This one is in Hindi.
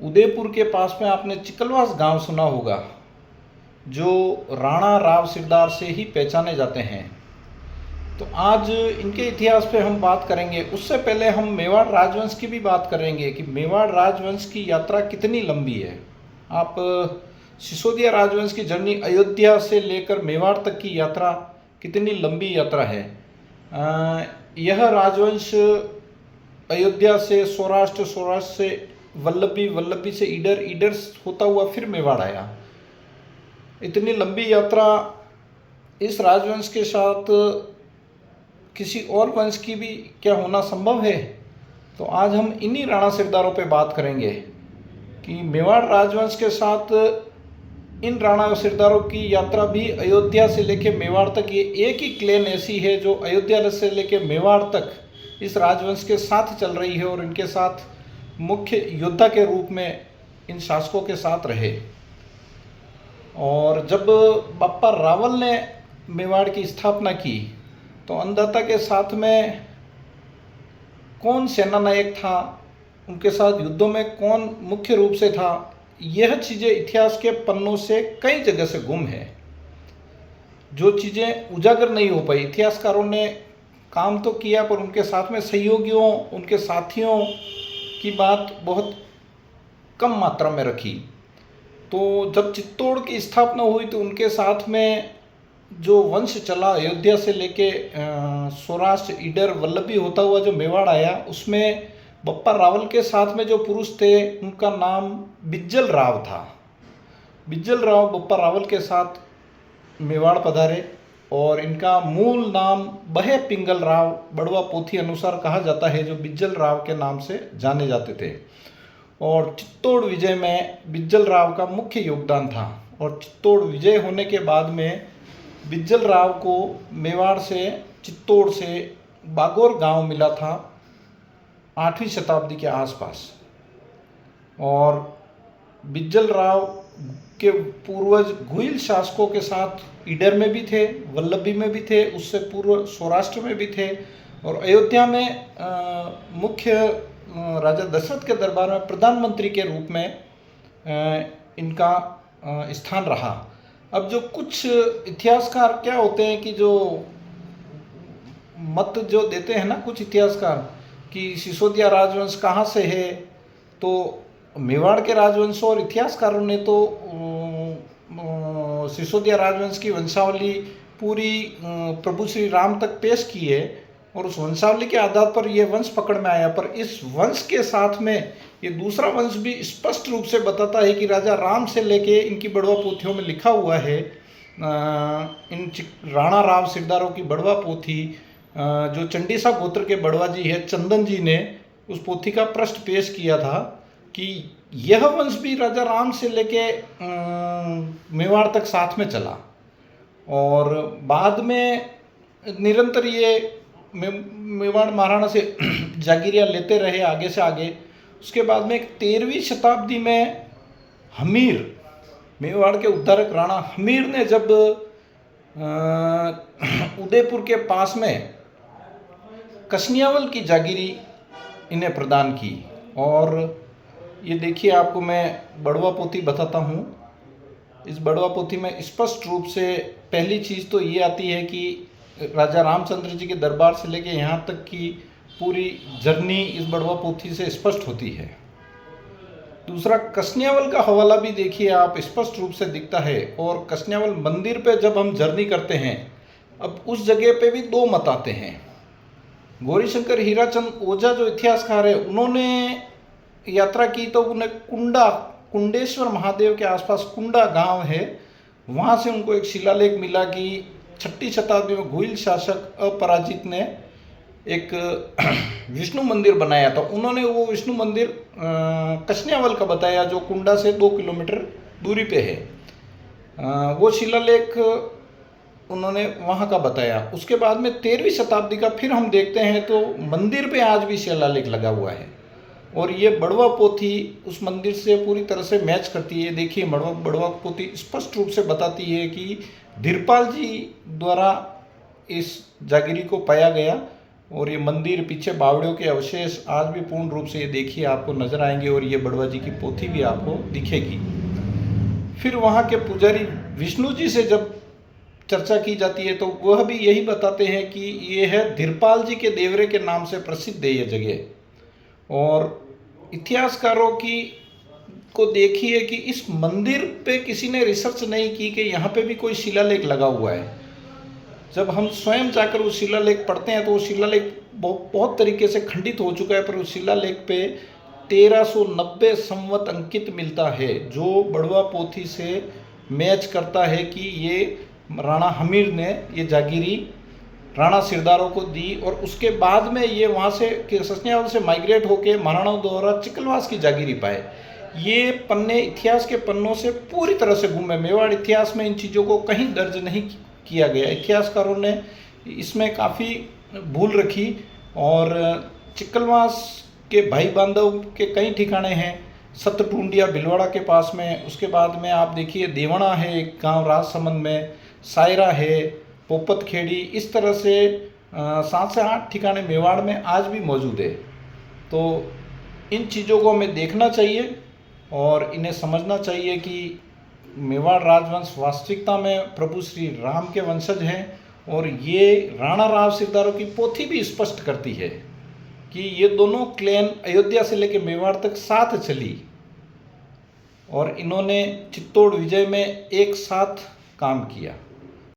उदयपुर के पास में आपने चिकलवास गांव सुना होगा, जो राणा राव सिरदार से ही पहचाने जाते हैं। तो आज इनके इतिहास पे हम बात करेंगे। उससे पहले हम मेवाड़ राजवंश की भी बात करेंगे कि मेवाड़ राजवंश की यात्रा कितनी लंबी है। आप सिसोदिया राजवंश की जर्नी अयोध्या से लेकर मेवाड़ तक की यात्रा कितनी लंबी यात्रा है। यह राजवंश अयोध्या से सौराष्ट्र, सौराष्ट्र से वल्लभी, वल्लभी से ईडर, ईडर होता हुआ फिर मेवाड़ आया। इतनी लंबी यात्रा इस राजवंश के साथ किसी और वंश की भी क्या होना संभव है? तो आज हम इन्हीं राणा सिरदारों पे बात करेंगे कि मेवाड़ राजवंश के साथ इन राणा सिरदारों की यात्रा भी अयोध्या से लेके मेवाड़ तक, ये एक ही क्लेन ऐसी है जो अयोध्या से लेके मेवाड़ तक इस राजवंश के साथ चल रही है और इनके साथ मुख्य योद्धा के रूप में इन शासकों के साथ रहे। और जब बप्पा रावल ने मेवाड़ की स्थापना की तो अन्नदाता के साथ में कौन सेना नायक था, उनके साथ युद्धों में कौन मुख्य रूप से था, यह चीज़ें इतिहास के पन्नों से कई जगह से गुम है। जो चीज़ें उजागर नहीं हो पाई, इतिहासकारों ने काम तो किया पर उनके साथ में सहयोगियों, उनके साथियों की बात बहुत कम मात्रा में रखी। तो जब चित्तौड़ की स्थापना हुई तो उनके साथ में जो वंश चला अयोध्या से लेके सौराष्ट्र, ईडर, वल्लभी होता हुआ जो मेवाड़ आया, उसमें बप्पा रावल के साथ में जो पुरुष थे उनका नाम बिज्जल राव था। बिज्जल राव बप्पा रावल के साथ मेवाड़ पधारे और इनका मूल नाम बहे पिंगल राव बड़वा पोथी अनुसार कहा जाता है, जो बिज्जल राव के नाम से जाने जाते थे। और चित्तौड़ विजय में बिज्जल राव का मुख्य योगदान था। और चित्तौड़ विजय होने के बाद में बिज्जल राव को मेवाड़ से, चित्तौड़ से बागौर गांव मिला था 8वीं शताब्दी के आसपास। और बिज्जल राव के पूर्वज घुइल शासकों के साथ ईडर में भी थे, वल्लभी में भी थे, उससे पूर्व सौराष्ट्र में भी थे। और अयोध्या में मुख्य राजा दशरथ के दरबार में प्रधानमंत्री के रूप में इनका स्थान रहा। अब जो कुछ इतिहासकार क्या होते हैं कि जो मत जो देते हैं ना कुछ इतिहासकार कि सिसोदिया राजवंश कहाँ से है, तो मेवाड़ के राजवंश और इतिहासकारों ने तो सिसोदिया राजवंश की वंशावली पूरी प्रभु श्री राम तक पेश की है और उस वंशावली के आधार पर यह वंश पकड़ में आया। पर इस वंश के साथ में ये दूसरा वंश भी स्पष्ट रूप से बताता है कि राजा राम से लेके इनकी बड़वा पोथियों में लिखा हुआ है। इन राणा राव सिरदारों की बड़वा पोथी जो चंडीसा गोत्र के बड़वा जी है, चंदन जी ने उस पोथी का पृष्ठ पेश किया था कि यह वंश भी राजा राम से लेके मेवाड़ तक साथ में चला। और बाद में निरंतर ये मेवाड़ महाराणा से जागीरियाँ लेते रहे आगे से आगे। उसके बाद में 13वीं शताब्दी में हमीर, मेवाड़ के उद्धारक राणा हमीर ने जब उदयपुर के पास में कसनियावल की जागीरी इन्हें प्रदान की। और ये देखिए, आपको मैं बड़वा पोथी बताता हूँ। इस बड़वा पोथी में स्पष्ट रूप से पहली चीज़ तो ये आती है कि राजा रामचंद्र जी के दरबार से लेके यहाँ तक की पूरी जर्नी इस बड़वा पोथी से स्पष्ट होती है। दूसरा, कसनियावल का हवाला भी देखिए आप, स्पष्ट रूप से दिखता है। और कसनियावल मंदिर पे जब हम जर्नी करते हैं, अब उस जगह पे भी दो मत आते हैं। गौरीशंकर हीराचंद ओझा जो इतिहासकार है, उन्होंने यात्रा की तो उन्हें कुंडेश्वर महादेव के आसपास कुंडा गांव है, वहाँ से उनको एक शिलालेख मिला कि 6ठी शताब्दी में घुइल शासक अपराजित ने एक विष्णु मंदिर बनाया था। उन्होंने वो विष्णु मंदिर कसनियावल का बताया, जो कुंडा से 2 किलोमीटर दूरी पे है। वो शिलालेख उन्होंने वहाँ का बताया। उसके बाद में 13वीं शताब्दी का फिर हम देखते हैं तो मंदिर पे आज भी शिलालेख लगा हुआ है। और ये बड़वा पोथी उस मंदिर से पूरी तरह से मैच करती है। देखिए, बड़वा पोथी स्पष्ट रूप से बताती है कि धीरपाल जी द्वारा इस जागीरी को पाया गया और ये मंदिर, पीछे बावड़ियों के अवशेष आज भी पूर्ण रूप से ये देखिए आपको नजर आएंगे, और ये बड़वा जी की पोथी भी आपको दिखेगी। फिर वहाँ के पुजारी विष्णु जी से जब चर्चा की जाती है तो वह भी यही बताते हैं कि ये है धीरपाल जी के देवरे के नाम से प्रसिद्ध है ये जगह। और इतिहासकारों की को देखिए कि इस मंदिर पे किसी ने रिसर्च नहीं की कि यहाँ पे भी कोई शिलालेख लगा हुआ है। जब हम स्वयं जाकर उस शिलालेख पढ़ते हैं तो वो शिलालेख बहुत तरीके से खंडित हो चुका है, पर उस शिलालेख पे 1390 संवत अंकित मिलता है, जो बड़वा पोथी से मैच करता है कि ये राणा हमीर ने ये जागीरी राणा सिरदारों को दी, और उसके बाद में ये वहाँ से ससनियावाल से माइग्रेट होकर महाराणाओं द्वारा चिकलवास की जागीरी पाए। ये पन्ने इतिहास के पन्नों से पूरी तरह से गुम है। मेवाड़ इतिहास में इन चीज़ों को कहीं दर्ज नहीं किया गया। इतिहासकारों ने इसमें काफ़ी भूल रखी, और चिकलवास के भाई बांधव के कई ठिकाने हैं, सतटूंडिया भिलवाड़ा के पास में। उसके बाद में आप देखिए देवणा है एक गांव राजसमंद में, सायरा है, पोपत खेड़ी, इस तरह से 7 से 8 ठिकाने मेवाड़ में आज भी मौजूद है। तो इन चीज़ों को हमें देखना चाहिए और इन्हें समझना चाहिए कि मेवाड़ राजवंश वास्तविकता में प्रभु श्री राम के वंशज हैं। और ये राणा राव सिरदारों की पोथी भी स्पष्ट करती है कि ये दोनों क्लैन अयोध्या से लेकर मेवाड़ तक साथ चली, और इन्होंने चित्तौड़ विजय में एक साथ काम किया।